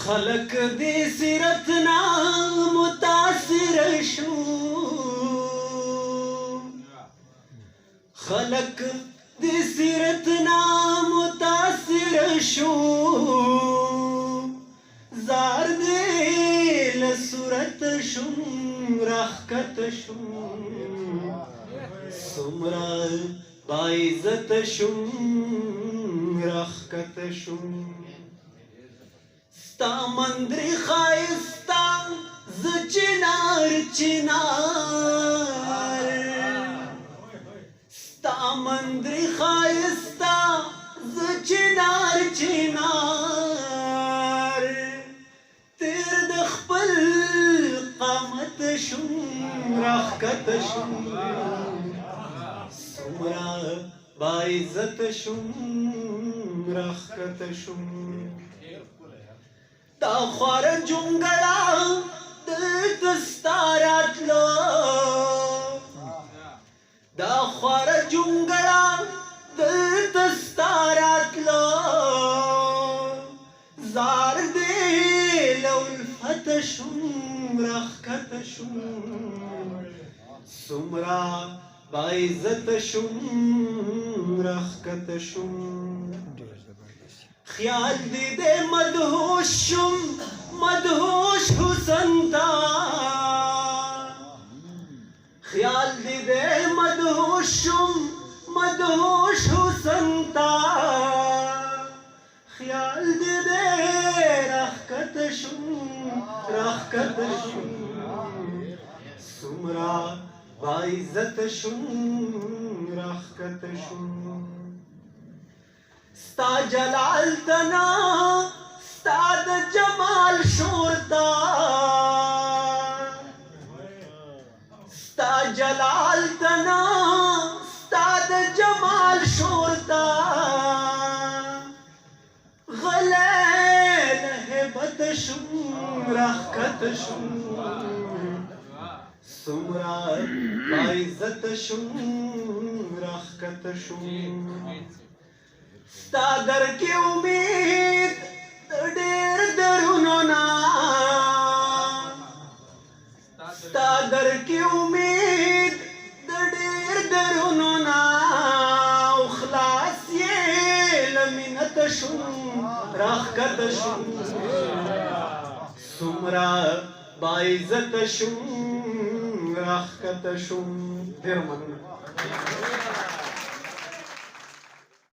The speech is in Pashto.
خلق دې سیرت نا متاثر شو خلق دې سیرت نا متاثر شو زار دې لصورت شم راخکت شم سمرا باعزت شم راخکت شم ستا مندری خایستا ز چنار چنار ستا مندری خایستا ز چنار چنار تیر د خپل قامت شم راخکت شم سمرا باعزت شم راخکت شم تا خوار جونګړه دلته ستا راتلو دا خوار جونګړه دلته ستا راتلو زار دې له الفت شم راخکت شم سمرا باعزت شم راخکت شم خیال دې دې مدهوش شم مدهوش حسن تا خیال دې دې مدهوش شم مدهوش حسن تا خیال دې دې راخکت شم راخکت شم سمرا باعزت شم راخکت شم ستا جلال تنا ستا د جمال شورتا ستا جلال تنا ستا د جمال شورتا غلیل هیبت شم راخکت شم سمرا باعزت شم راخکت شم ستا در کې امید ډېر درونو نا ستا در کې امید ډېر درونو نا او خلاص یې له مینت شم راخکت شم سمرا باعزت شم راخکت شم ډېر مننه